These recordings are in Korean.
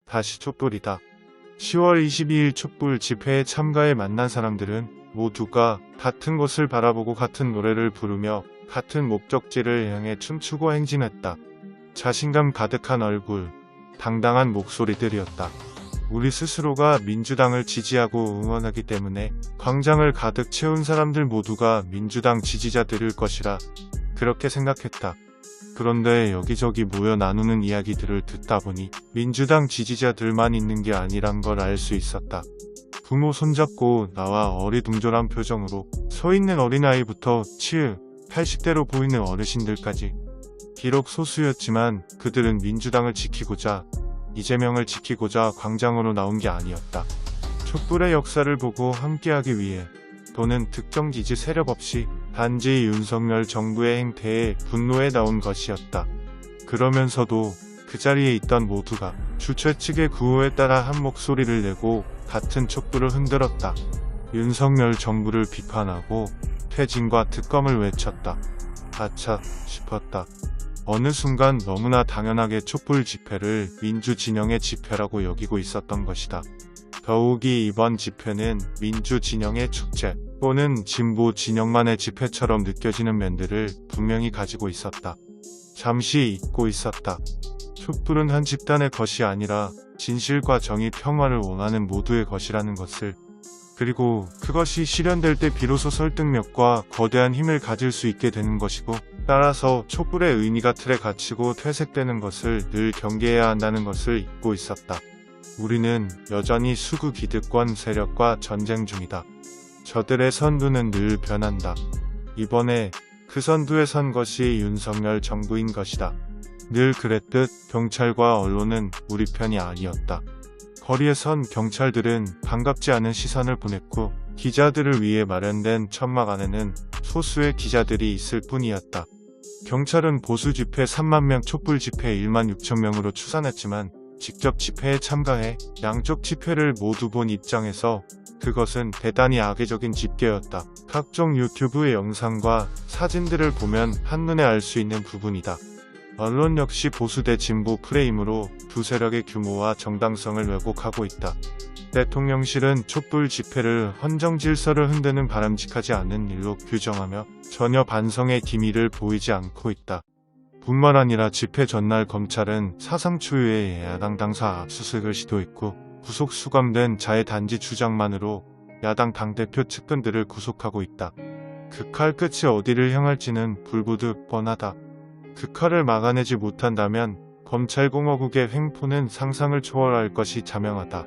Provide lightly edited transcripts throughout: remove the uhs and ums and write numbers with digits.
다시 촛불이다. 10월 22일 촛불 집회에 참가해 만난 사람들은 모두가 같은 곳을 바라보고 같은 노래를 부르며 같은 목적지를 향해 춤추고 행진했다. 자신감 가득한 얼굴, 당당한 목소리들이었다. 우리 스스로가 민주당을 지지하고 응원하기 때문에 광장을 가득 채운 사람들 모두가 민주당 지지자들일 것이라 그렇게 생각했다. 그런데 여기저기 모여 나누는 이야기들을 듣다 보니 민주당 지지자들만 있는 게 아니란 걸 알 수 있었다. 부모 손잡고 나와 어리둥절한 표정으로 서 있는 어린아이부터 80대로 보이는 어르신들까지. 비록 소수였지만 그들은 민주당을 지키고자, 이재명을 지키고자 광장으로 나온 게 아니었다. 촛불의 역사를 보고 함께하기 위해, 또는 특정 지지 세력 없이 단지 윤석열 정부의 행태에 분노해 나온 것이었다. 그러면서도 그 자리에 있던 모두가 주최 측의 구호에 따라 한 목소리를 내고 같은 촛불을 흔들었다. 윤석열 정부를 비판하고 퇴진과 특검을 외쳤다. 아차 싶었다. 어느 순간 너무나 당연하게 촛불 집회를 민주진영의 집회라고 여기고 있었던 것이다. 더욱이 이번 집회는 민주진영의 축제 또는 진보 진영만의 집회처럼 느껴지는 면들을 분명히 가지고 있었다. 잠시 잊고 있었다. 촛불은 한 집단의 것이 아니라 진실과 정의, 평화를 원하는 모두의 것이라는 것을, 그리고 그것이 실현될 때 비로소 설득력과 거대한 힘을 가질 수 있게 되는 것이고, 따라서 촛불의 의미가 틀에 갇히고 퇴색되는 것을 늘 경계해야 한다는 것을 잊고 있었다. 우리는 여전히 수구 기득권 세력과 전쟁 중이다. 저들의 선두는 늘 변한다. 이번에 그 선두에 선 것이 윤석열 정부인 것이다. 늘 그랬듯 경찰과 언론은 우리 편이 아니었다. 거리에 선 경찰들은 반갑지 않은 시선을 보냈고, 기자들을 위해 마련된 천막 안에는 소수의 기자들이 있을 뿐이었다. 경찰은 보수 집회 3만 명, 촛불 집회 1만 6천 명으로 추산했지만 직접 집회에 참가해 양쪽 집회를 모두 본 입장에서 그것은 대단히 악의적인 집계였다. 각종 유튜브의 영상과 사진들을 보면 한눈에 알 수 있는 부분이다. 언론 역시 보수 대 진보 프레임으로 두 세력의 규모와 정당성을 왜곡하고 있다. 대통령실은 촛불 집회를 헌정 질서를 흔드는 바람직하지 않은 일로 규정하며 전혀 반성의 기미를 보이지 않고 있다. 뿐만 아니라 집회 전날 검찰은 사상 초유의 야당 당사 압수수색을 시도했고, 구속 수감된 자의 단지 주장만으로 야당 당대표 측근들을 구속하고 있다. 그 칼 끝이 어디를 향할지는 불보듯 뻔하다. 그 칼을 막아내지 못한다면 검찰공화국의 횡포는 상상을 초월할 것이 자명하다.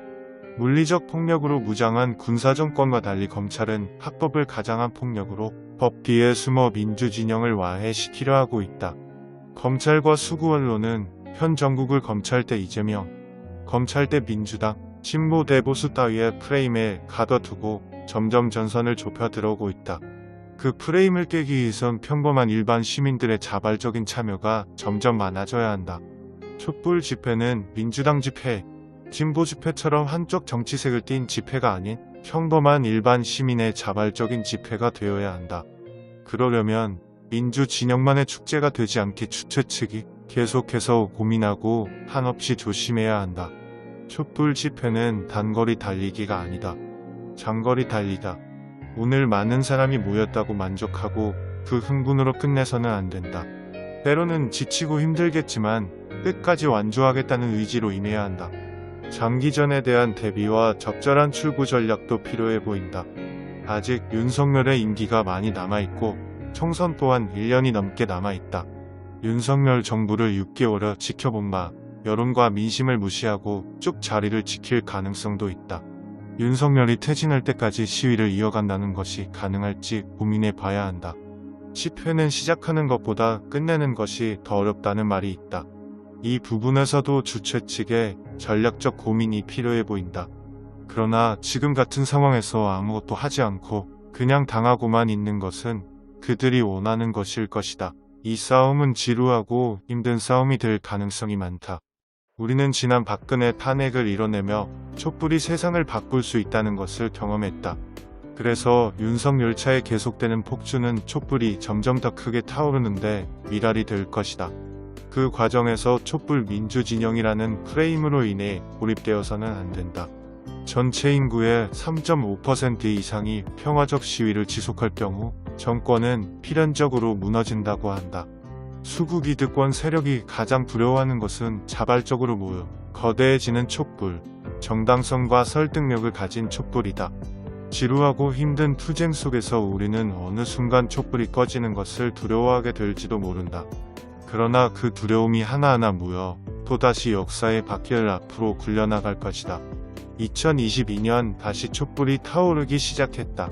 물리적 폭력으로 무장한 군사정권과 달리 검찰은 합법을 가장한 폭력으로 법 뒤에 숨어 민주진영을 와해시키려 하고 있다. 검찰과 수구 언론은 현 정국을 검찰 대 이재명, 검찰 대 민주당, 진보 대 보수 따위의 프레임에 가둬두고 점점 전선을 좁혀 들어오고 있다. 그 프레임을 깨기 위해선 평범한 일반 시민들의 자발적인 참여가 점점 많아져야 한다. 촛불 집회는 민주당 집회, 진보 집회처럼 한쪽 정치색을 띤 집회가 아닌 평범한 일반 시민의 자발적인 집회가 되어야 한다. 그러려면 민주 진영만의 축제가 되지 않게 주최 측이 계속해서 고민하고 한없이 조심해야 한다. 촛불 집회는 단거리 달리기가 아니다. 장거리 달리다. 오늘 많은 사람이 모였다고 만족하고 그 흥분으로 끝내서는 안 된다. 때로는 지치고 힘들겠지만 끝까지 완주하겠다는 의지로 임해야 한다. 장기전에 대한 대비와 적절한 출구 전략도 필요해 보인다. 아직 윤석열의 임기가 많이 남아있고 총선 또한 1년이 넘게 남아있다. 윤석열 정부를 6개월여 지켜본 바 여론과 민심을 무시하고 쭉 자리를 지킬 가능성도 있다. 윤석열이 퇴진할 때까지 시위를 이어간다는 것이 가능할지 고민해 봐야 한다. 집회는 시작하는 것보다 끝내는 것이 더 어렵다는 말이 있다. 이 부분에서도 주최 측의 전략적 고민이 필요해 보인다. 그러나 지금 같은 상황에서 아무것도 하지 않고 그냥 당하고만 있는 것은 그들이 원하는 것일 것이다. 이 싸움은 지루하고 힘든 싸움이 될 가능성이 많다. 우리는 지난 박근혜 탄핵을 이뤄내며 촛불이 세상을 바꿀 수 있다는 것을 경험했다. 그래서 윤석열차에 계속되는 폭주는 촛불이 점점 더 크게 타오르는데 미랄이 될 것이다. 그 과정에서 촛불 민주 진영이라는 프레임으로 인해 고립되어서는 안 된다. 전체 인구의 3.5% 이상이 평화적 시위를 지속할 경우 정권은 필연적으로 무너진다고 한다. 수구 기득권 세력이 가장 두려워하는 것은 자발적으로 모여 거대해지는 촛불, 정당성과 설득력을 가진 촛불이다. 지루하고 힘든 투쟁 속에서 우리는 어느 순간 촛불이 꺼지는 것을 두려워하게 될지도 모른다. 그러나 그 두려움이 하나하나 모여 또다시 역사의 바퀴를 앞으로 굴려나갈 것이다. 2022년 다시 촛불이 타오르기 시작했다.